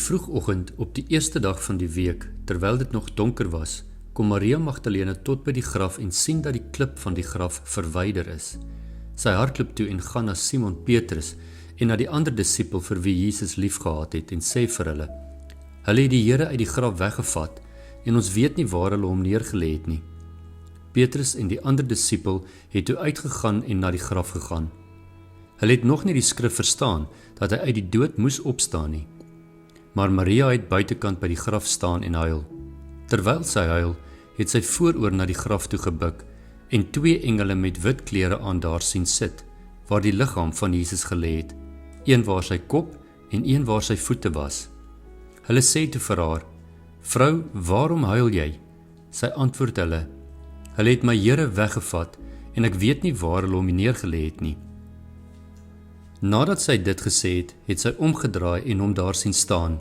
vroegoggend op die eerste dag van die week, terwyl dit nog donker was, kom Maria Magdalene tot by die graf en sien dat die klip van die graf verwyder is. Sy hardloop toe en gaan na Simon Petrus en na die ander disipel vir wie Jesus liefgehad het en sê vir hulle: "Hulle het die Here uit die graf weggevat en ons weet nie waar hulle hom neergelê het nie." Petrus en die ander disipel het toe uitgegaan en na die graf gegaan. Hulle het nog nie die skrif verstaan dat hy uit die dood moes opstaan nie. Maar Maria het buitekant by die graf staan en huil. Terwyl sy huil, het sy vooroor na die graf toe gebuk en 2 engele met wit klere aan daar sien sit, waar die liggaam van Jesus gelê het, een waar sy kop en een waar sy voete was. Hulle sê toe vir haar: "Vrou, waarom huil jy?" Sy antwoord hulle: "Hulle het my Here weggevat en ek weet nie waar hulle hom neergelê het nie." Nadat sy dit gesê het, het sy omgedraai en hom daar sien staan,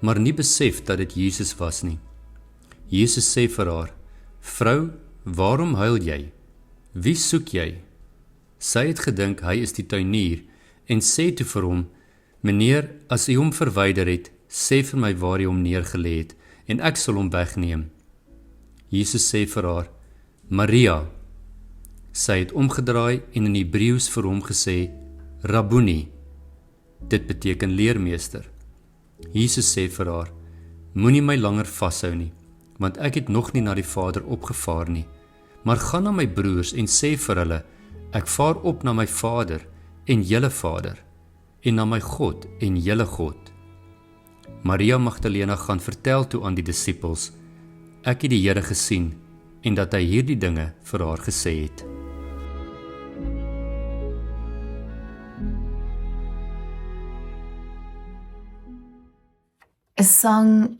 maar nie besef dat dit Jesus was nie. Jesus sê vir haar: "Vrou, waarom huil jy? Wie soek jy?" Sy het gedink hy is die tuinier en sê toe vir hom: "Meneer, as u hom verwyder het, sê vir my waar u hom neergelê het en ek sal hom wegneem." Jesus sê vir haar: "Maria." Sy het omgedraai en in Hebreëus vir hom gesê: "Rabboni." Dit beteken leermeester. Jesus sê vir haar: "Moenie my langer vashou nie, want ek het nog nie na die Vader opgevaar nie, maar gaan na my broers en sê vir hulle, ek vaar op na my Vader en julle Vader, en na my God en julle God." Maria Magdalene gaan vertel toe aan die disippels: "Ek het die Here gesien," en dat hy hierdie dinge vir haar gesê het. A song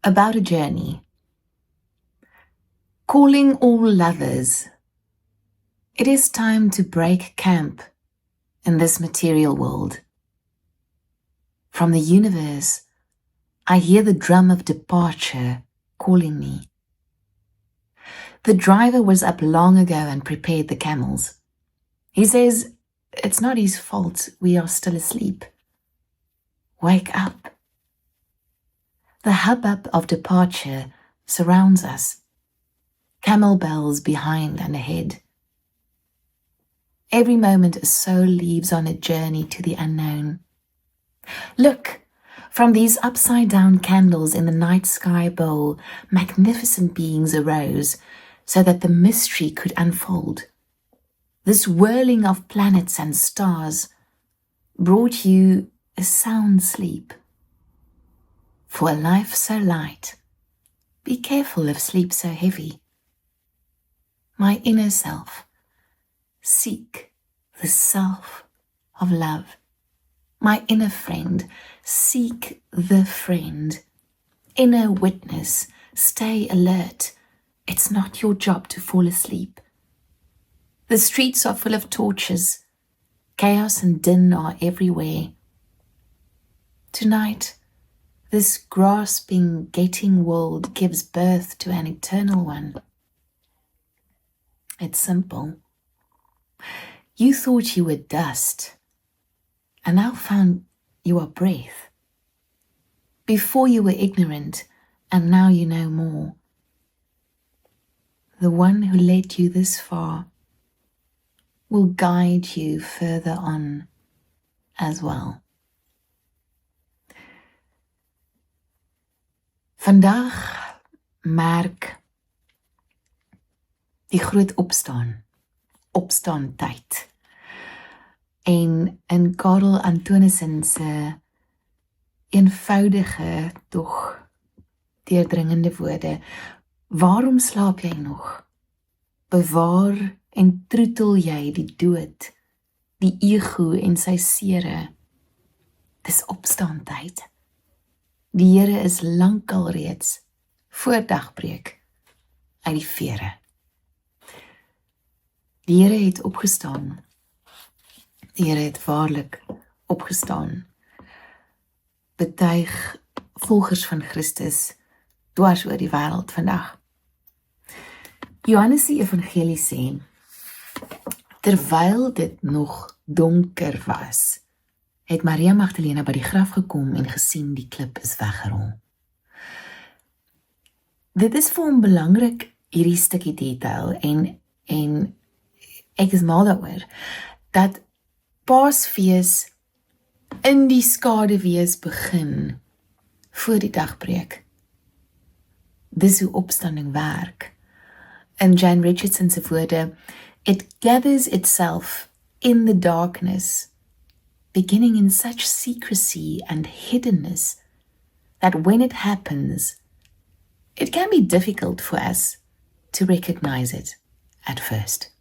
about a journey. Calling all lovers. It is time to break camp in this material world. From the universe, I hear the drum of departure calling me. The driver was up long ago and prepared the camels. He says, it's not his fault we are still asleep. Wake up. The hubbub of departure surrounds us. Camel bells behind and ahead. Every moment a soul leaves on a journey to the unknown. Look, from these upside-down candles in the night sky bowl, magnificent beings arose so that the mystery could unfold. This whirling of planets and stars brought you a sound sleep. For a life so light, be careful of sleep so heavy. My inner self, seek the self of love. My inner friend, seek the friend. Inner witness, stay alert. It's not your job to fall asleep. The streets are full of torches. Chaos and din are everywhere. Tonight, this grasping, gating world gives birth to an eternal one. It's simple. You thought you were dust, and now found you are breath. Before you were ignorant, and now you know more. The one who led you this far will guide you further on as well. Vandag merk die groot opstaan tyd. En in Karel Antonissen se eenvoudige, tog deurdringende woorde: waarom slaap jy nog? Bewaar en troetel jy die dood, die ego en sy sere? Dis opstaan tyd. Die Here is lankal reeds voor dagbreek uit die vere. Die Here het opgestaan. Die Here het waarlik opgestaan. Betuig volgers van Christus dwars oor die wêreld vandag. Johannes die Evangelie sê: terwyl dit nog donker was, het Maria Magdalena by die graf gekom en gesien die klip is weggerol. Dit is vir hom belangrik, hierdie stukkie detail, en ek is mal daaroor, dat Paasfees in die skaduwees begin voor die dagbreek. Dis hoe opstanding werk. In Jan Richardson se woorde, it gathers itself in the darkness, beginning in such secrecy and hiddenness, that when it happens, it can be difficult for us to recognize it at first.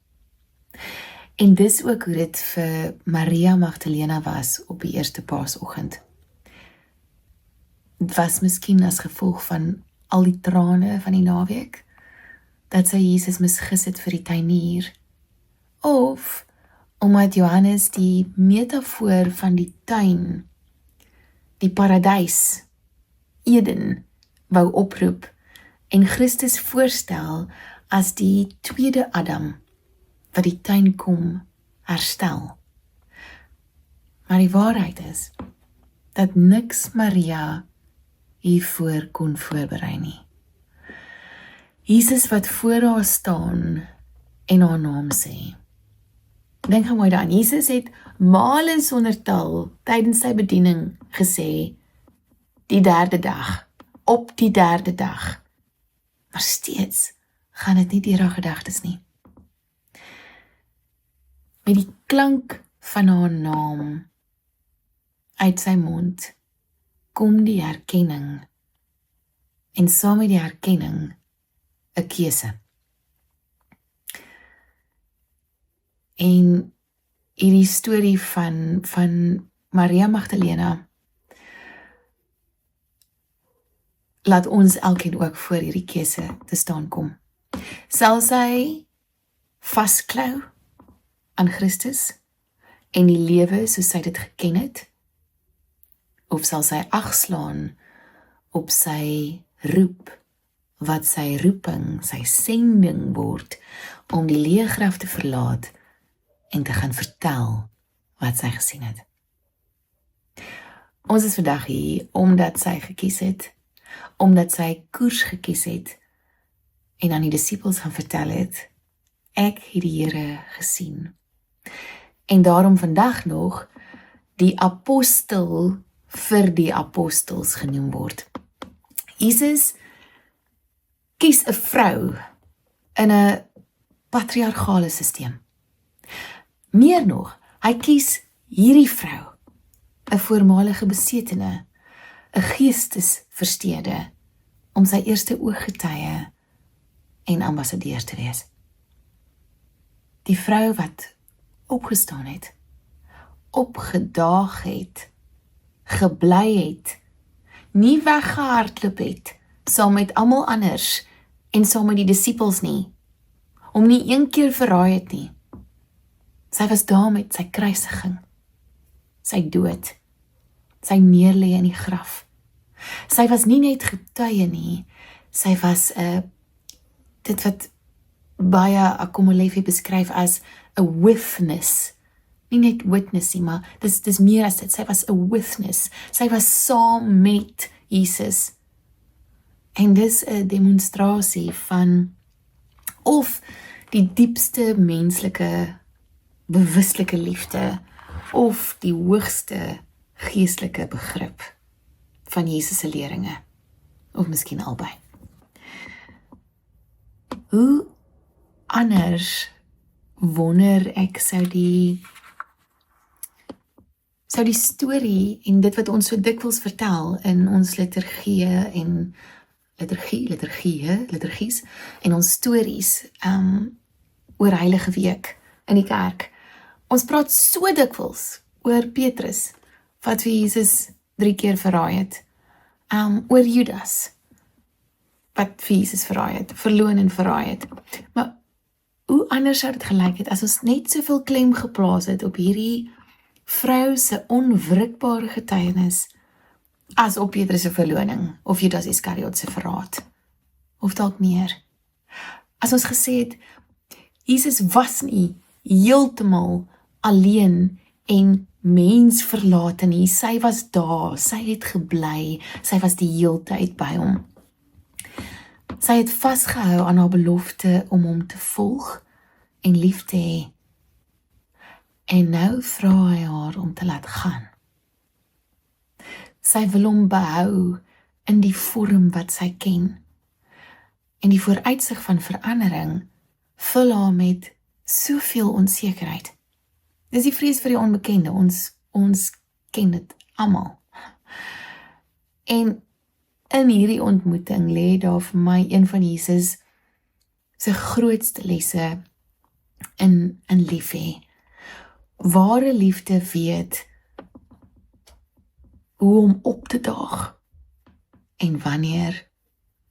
En dis ook hoe dit vir Maria Magdalena was op die eerste Paasoggend. Dit was miskien as gevolg van al die trane van die naweek, dat sy Jesus misgis het vir die tuinier, of omdat Johannes die metafoor van die tuin, die paradys, Eden, wou oproep, en Christus voorstel as die tweede Adam, wat die tuin kom herstel. Maar die waarheid is, dat niks Maria hiervoor kon voorberei nie. Jesus wat voor haar staan en haar naam sê. Dink gaan mooi daaraan, Jesus het male sonder tal tydens sy bediening gesê, die derde dag, op die derde dag. Maar steeds gaan dit nie deur haar gedagtes nie. Met die klank van haar naam uit sy mond kom die herkenning, en saam met die herkenning 'n keuse. En hierdie storie van Maria Magdalena laat ons elkeen ook voor hierdie keuse te staan kom. Sal sy vasklou aan Christus en die lewe soos sy dit geken het, of sal sy agslaan op sy roep, wat sy roeping, sy sending word, om die leë graf te verlaat en te gaan vertel wat sy gesien het. Ons is vandag hier omdat sy gekies het, omdat sy koers gekies het, en aan die disippels gaan vertel het, ek het die Here gesien. En daarom vandag nog die apostel vir die apostels genoem word. Jesus kies 'n vrou in 'n patriargale sisteem. Meer nog, hy kies hierdie vrou, 'n voormalige besetene, 'n geestesversteurde, om sy eerste ooggetuie en ambassadeur te wees. Die vrou wat opgestaan het, opgedaag het, gebly het, nie weggehardloop het, saam met almal anders en saam met die disippels nie, om nie een keer verraai het nie. Sy was daar met sy kruisiging, sy dood, sy neerlê in die graf. Sy was nie net getuie nie, sy was dit wat baie Akomolefi beskryf as 'n witness. Nie net witness nie, maar dis meer as dit. Sy was 'n witness. Sy was saam met Jesus. En dis 'n demonstrasie van of die diepste menslike, bewuslike liefde, of die hoogste geestelike begrip van Jesus se leringe, of miskien albei. Hoe anders, wonder ek, sou die storie en dit wat ons so dikwels vertel in ons liturgieë en liturgies en ons stories oor Heilige Week in die kerk. Ons praat so dikwels oor Petrus wat vir Jesus 3 keer verraai het, oor Judas wat vir Jesus verraai het, verloon en verraai het. Maar hoe anders sou dit gelyk het as ons net soveel klem geplaas het op hierdie vrou se onwrikbare getuienis as op Petrus se verloning of Judas Iskariot se verraad, of dalk meer. As ons gesê het, Jesus was nie heeltemal alleen en mensverlate nie. Sy was daar, sy het gebly, sy was die heeltyd by hom. Sy het vasgehou aan haar belofte om hom te volg en lief te hê. En nou vra hy haar om te laat gaan. Sy wil hom behou in die vorm wat sy ken. En die vooruitsig van verandering vul haar met soveel onsekerheid. Dis die vrees vir die onbekende, ons ken dit almal. En in hierdie ontmoeting lê daar vir my een van Jesus se grootste lesse in lief hê. Ware liefde weet hoe om op te daag en wanneer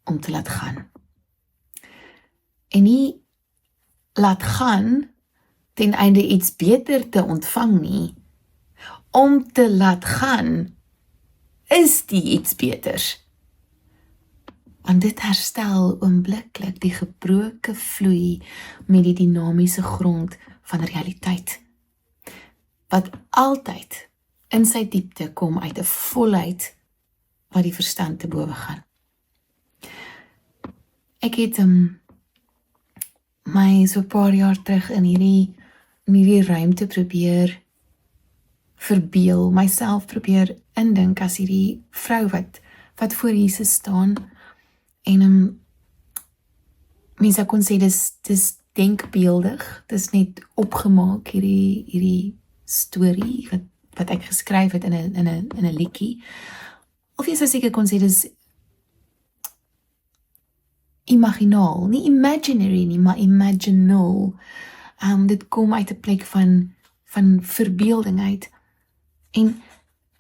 om te laat gaan. En nie laat gaan ten einde iets beter te ontvang nie. Om te laat gaan is die iets beters. Want dit herstel oombliklik die gebroke vloei met die dinamiese grond van realiteit. Wat altyd in sy diepte kom uit 'n volheid wat die verstand te bowe gaan. Ek het my so 'n paar jaar terug in hierdie ruimte probeer verbeel, myself probeer indink as hierdie vrou wat voor Jesus staan en mense kon sê dis denkbeeldig, dis net opgemaak hierdie storie wat ek geskryf het in 'n liedjie. Of jy sou seker kon sê dis imaginaal, nie imaginary nie, maar imaginal. Dit kom uit 'n plek van verbeelding uit. En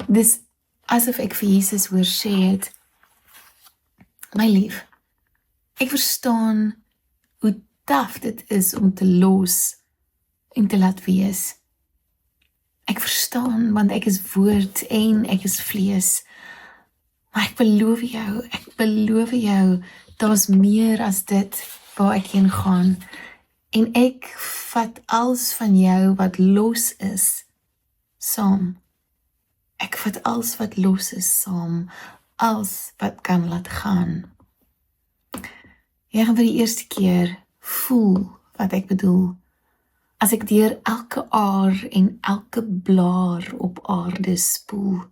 dis asof ek vir Jesus hoor sê het, my lief, ek verstaan hoe taaf dit is om te los en te laat wees. Ek verstaan, want ek is woord en ek is vlees. Maar ek beloof jou, daar's meer as dit waar ek heen gaan. En ek vat alles van jou wat los is, saam. Ek vat alles wat los is, saam. Alles wat kan laat gaan. Jy gaan vir die eerste keer voel wat ek bedoel. As ek deur elke aar en elke blaar op aarde spoel.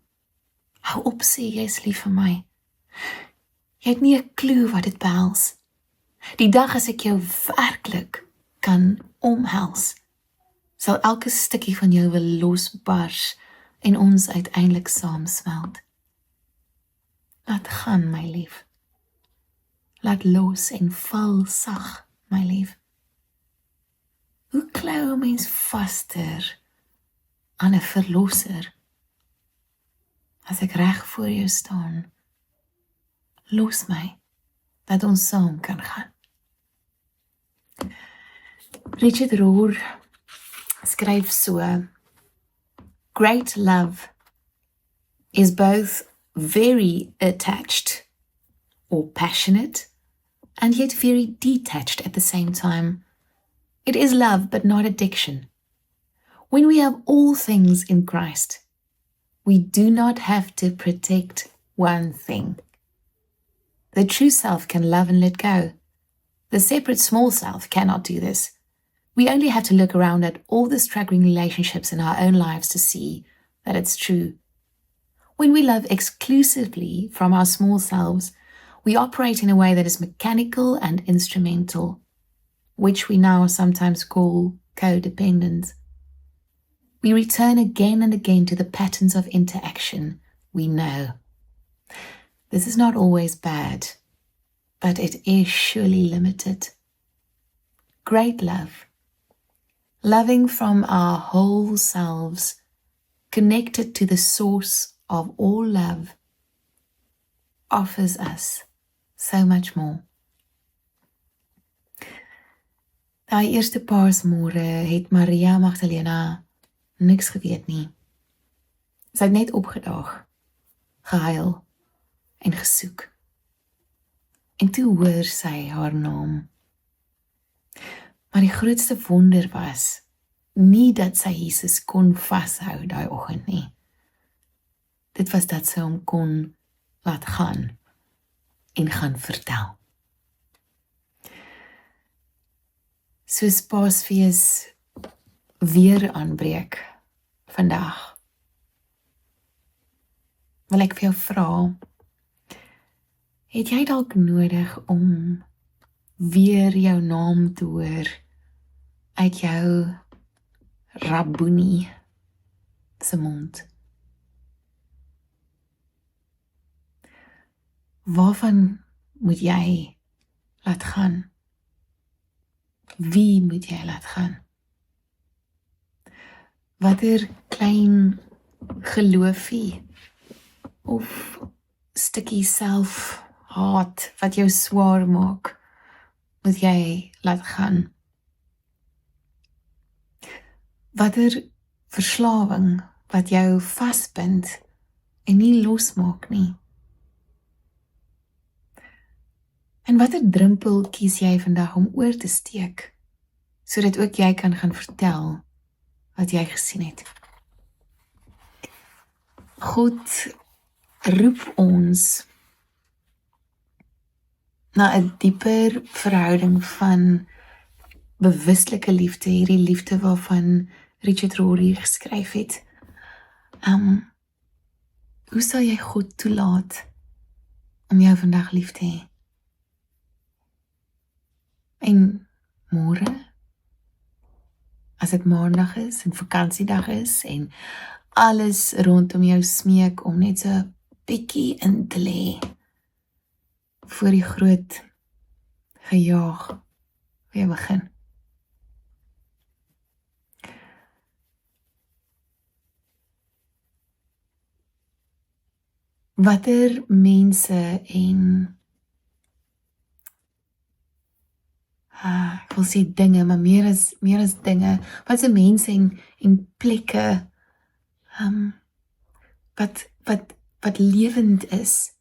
Hou op sê, jy is lief vir my. Jy het nie 'n klou wat dit behels. Die dag as ek jou werklik kan omhels, sal elke stukkie van jou wil losbars en ons uiteindelik saamsmelt. Laat gaan, my lief. Laat los en val sag, my lief. Hoe klou 'n mens vaster aan 'n verlosser? As ek reg voor jou staan, los my, dat ons saam kan gaan. Richard Rohr skryf so: Great love is both very attached or passionate and yet very detached at the same time. It is love but not addiction. When we have all things in Christ, we do not have to protect one thing. The true self can love and let go. The separate small self cannot do this. We only have to look around at all the struggling relationships in our own lives to see that it's true. When we love exclusively from our small selves, we operate in a way that is mechanical and instrumental, which we now sometimes call codependent. We return again and again to the patterns of interaction we know. This is not always bad, but it is surely limited. Great love, loving from our whole selves, connected to the source of all love, offers us so much more. Daai eerste Paasmôre het Maria Magdalena niks geweet nie. Sy het net opgedaag, gehuil en gesoek. En toe hoor sy haar naam. Maar die grootste wonder was nie dat sy Jesus kon vashou daai oggend nie. Dit was dat sy hom kon laat gaan en gaan vertel. Soos Paasfees weer aanbreek vandag, wil ek vir jou vra, het jy dalk nodig om weer jou naam te hoor uit jou Rabboni se mond? Waarvan moet jy laat gaan? Wie moet jy laat gaan? Watter klein geloofie of stukkie selfhaat wat jou swaar maak, moet jy laat gaan? Watter verslawing wat jou vasbind en nie losmaak nie? En watter drempel kies jy vandag om oor te steek, sodat ook jy kan gaan vertel wat jy gesien het? God roep ons na 'n dieper verhouding van bewuslike liefde, hierdie liefde waarvan Richard Rory geskryf het. Hoe sal jy God toelaat om jou vandag lief te hê? En môre, as dit maandag is en vakansiedag is en alles rondom jou smeek om net so bietjie in te lê voor die groot gejaag weer begin. Watter mense en ek wil sê dinge, maar meer as dinge, wat se mense en plekke wat lewend is,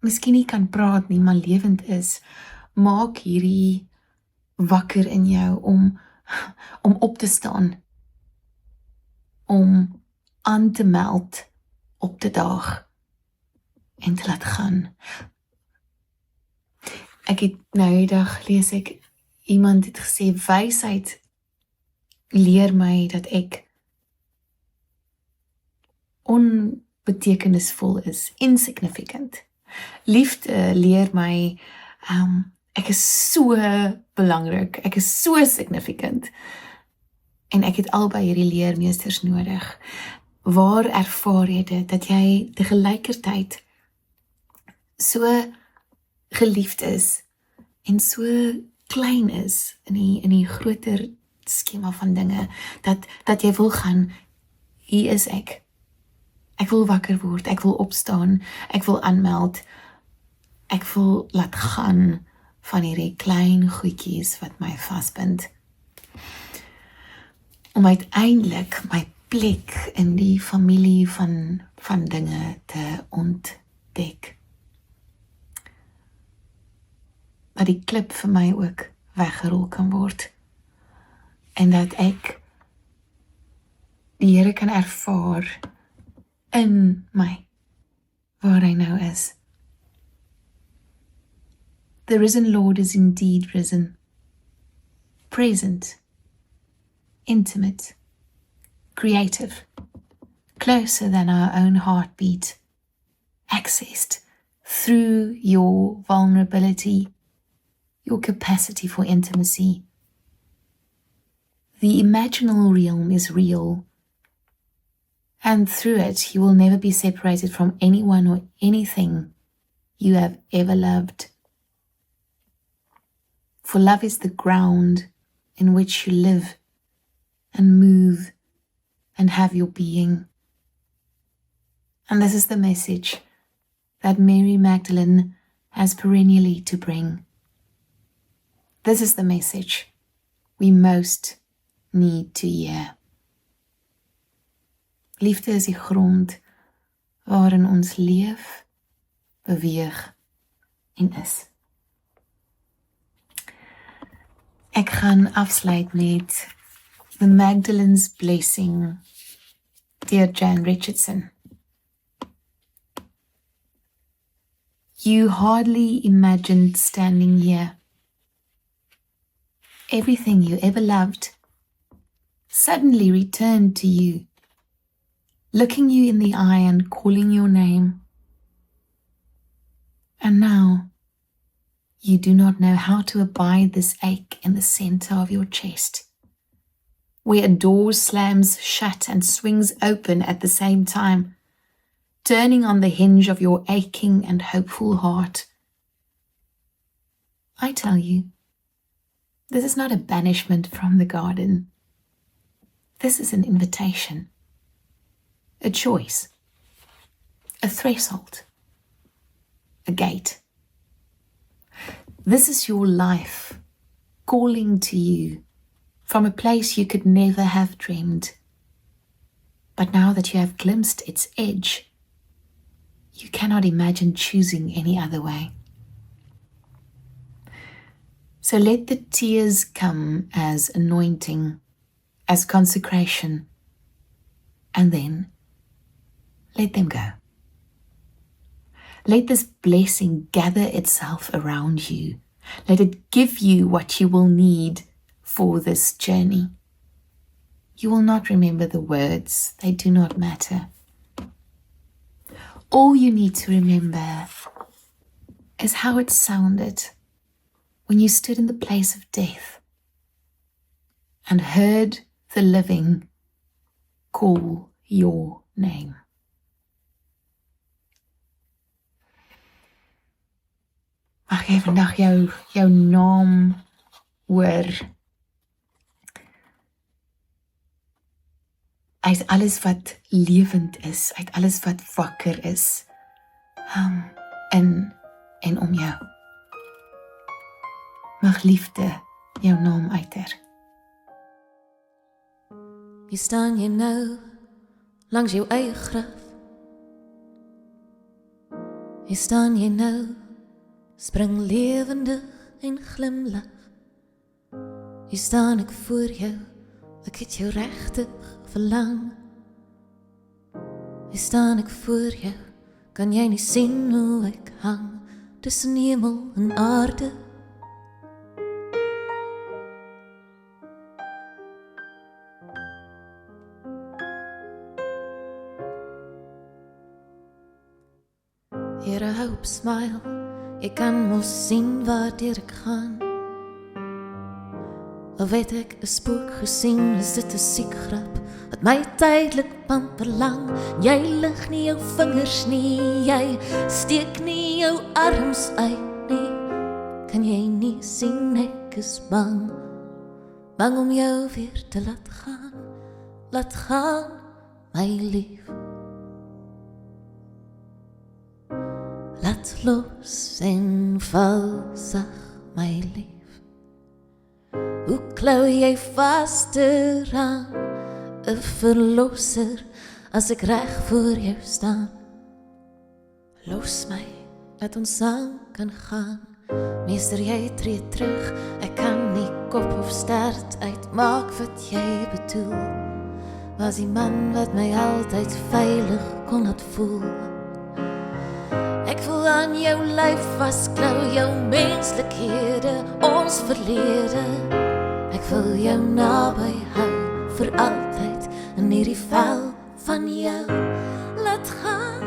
miskien nie kan praat nie, maar lewend is, maak hierdie wakker in jou om op te staan, om aan te meld, op te daag en te laat gaan. Ek het nou die dag lees iemand het gesê, wysheid leer my dat ek onbetekenisvol is, insignificant. Liefde leer my, ek is so belangrik, ek is so significant. En ek het albei hierdie leermeesters nodig. Waar ervaar jy dit, dat jy tegelijkertyd so geliefd is en so klein is in die groter skema van dinge, dat jy wil gaan, hier is ek. Ek wil wakker word, ek wil opstaan, ek wil aanmeld, ek wil laat gaan van hierdie klein goedjies wat my vasbind. Om uiteindelik my plek in die familie van dinge te ontdek. Dat die klip vir my ook weggerol kan word. En dat ek die Here kan ervaar in my, waar hy nou is. The risen Lord is indeed risen, present, intimate, creative, closer than our own heartbeat, accessed through your vulnerability, your capacity for intimacy. The imaginal realm is real, and through it you will never be separated from anyone or anything you have ever loved. For love is the ground in which you live and move and have your being. And this is the message that Mary Magdalene has perennially to bring. This is the message we most need to hear. Liefde is die grond waarin ons leef, beweeg en is. Ek gaan afsluit met The Magdalene's Blessing, dear Jan Richardson. You hardly imagined standing here. Everything you ever loved suddenly returned to you, looking you in the eye and calling your name. And now, you do not know how to abide this ache in the center of your chest, where a door slams shut and swings open at the same time, turning on the hinge of your aching and hopeful heart. I tell you, this is not a banishment from the garden. This is an invitation, a choice, a threshold, a gate. This is your life calling to you from a place you could never have dreamed. But now that you have glimpsed its edge, you cannot imagine choosing any other way. So let the tears come as anointing, as consecration, and then let them go. Let this blessing gather itself around you. Let it give you what you will need for this journey. You will not remember the words, they do not matter. All you need to remember is how it sounded when you stood in the place of death and heard the living call your name. Mag jy vandag jou naam hoor uit alles wat lewend is, uit alles wat wakker is, in en om jou. Mag liefde jou naam uiter. Hier staan jy nou langs jou eie graf. Hier staan jy nou, spring levendig en glimlach. Hier staan ek voor jou, ek het jou regtig verlang. Hier staan ek voor jou, kan jy nie sien hoe ek hang tussen hemel en aarde. Here, hope smile, ek kan mos sien waartoe ek gaan. Al weet ek 'n spook gesien, is dit 'n siek grap wat my tydelik pamper lang. Jy lig nie jou vingers nie, jy steek nie jou arms uit nie. Kan jy nie sien ek is bang, bang om jou weer te laat gaan, my lief. Laat los en val sag, my lief. Hoe klou jy vaster aan 'n verlosser as ek reg voor jou staan? Los my, laat ons saam kan gaan. Meester, jy tree terug, ek kan nie kop of stert uitmaak wat jy bedoel. Was die man wat my altyd veilig kon laat voel. Ek voel aan jou lyf vasklou, jou menslikhede, ons verlede. Ek wil jou naby hou, vir altyd, in hierdie vel van jou. Laat gaan,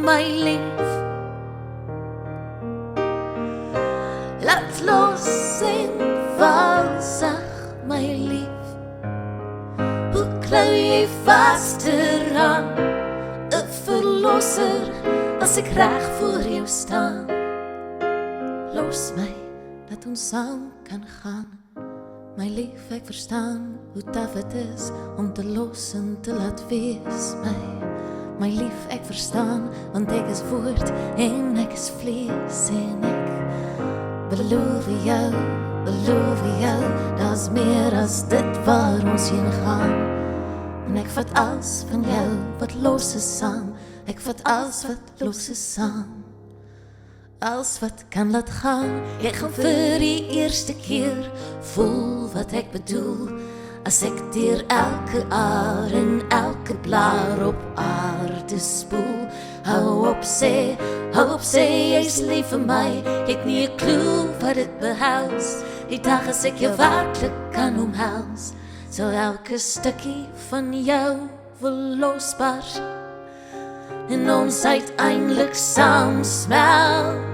my lief. Laat los en val sag, my lief. Hoe klou jy vaster aan 'n verlosser as ek reg voor jou staan? Los my, dat ons saam kan gaan. My lief, ek verstaan hoe taaf het is om te los en te laat wees. My lief, ek verstaan, want ek is woord en ek is vlees. En ek beloof jou, daar's meer as dit waar ons heen gaan. En ek vat alles van jou wat los is saam. Ek vat alles wat los is saam. Als wat kan laat gaan, ek gaan vir die eerste keer voel wat ek bedoel. as ek deur elke aar en elke blaar op aarde spoel. Hou op sê, jy's lief vir my, jy het nie 'n klou wat dit behels. Die dag as ek jou werklik kan omhels, sal elke stukkie van jou wil losbars en ons uiteindelik saam smelt.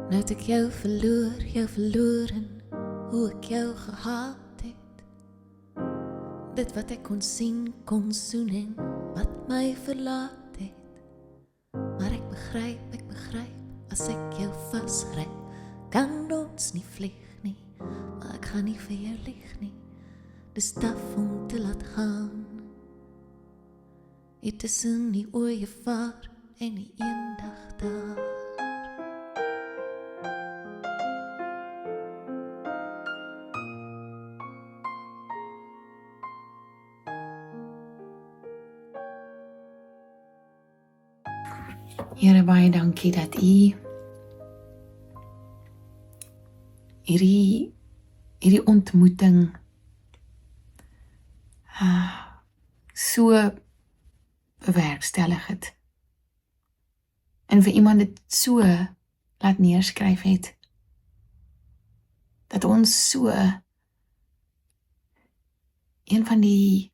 Nou het ek jou verloor en hoe ek jou gehaat het. Dit wat ek kon sien, kon soen en wat my verlaat het. Maar ek begryp, as ek jou vasgryp, kan ons nie vlieg nie, maar ek gaan nie vir jou lieg nie. Dis taf om te laat gaan. Dit is in die oë vaar en die eendag daar. Here, baie dankie dat U hierdie ontmoeting so bewerkstellig het. En vir iemand dit so laat neerskryf het. Dat ons so een van die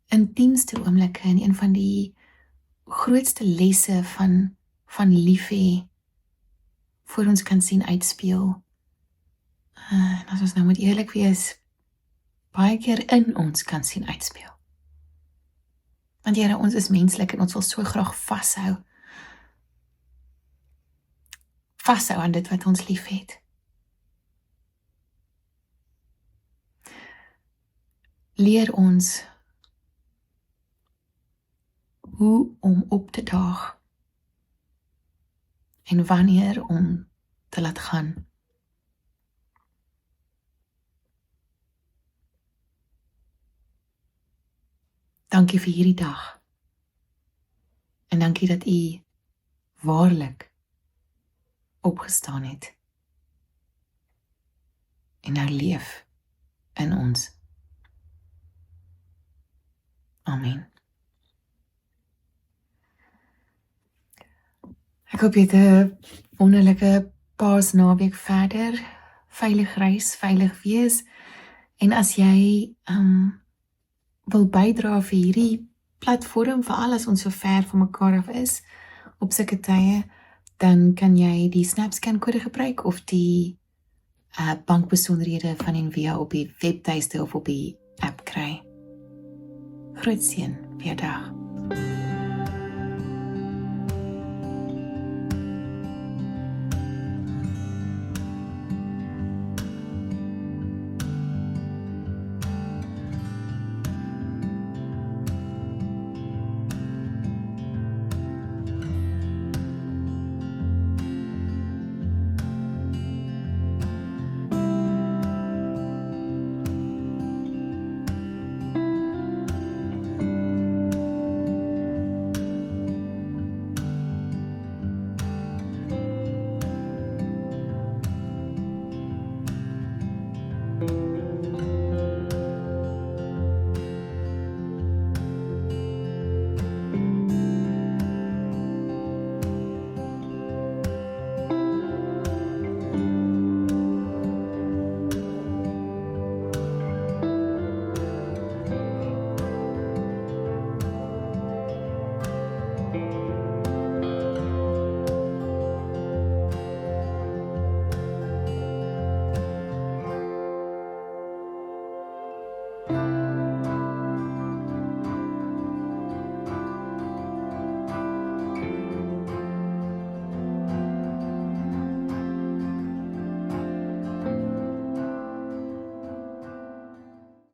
intiemste oomblikke en een van die grootste lesse van lief hê voor ons kan sien uitspeel. En as ons nou moet eerlik wees, baie keer in ons kan sien uitspeel. Want Here, ons is menslik en ons wil so graag vashou aan dit wat ons lief het. Leer ons hoe om op te daag en wanneer om te laat gaan. Dankie vir hierdie dag en dankie dat U waarlik opgestaan het en nou leef in ons. Amen. Ek hoop jy het 'n wonderlike Paasnaweek verder, veilig reis, veilig wees, en as jy wil bydra vir hierdie platform, veral as ons so ver van mekaar af is, op sulke tye, dan kan jy die SnapScan kode gebruik, of die bankbesonderhede van Envia op die webtuiste of op die app kry. Groot seën vir jou dag.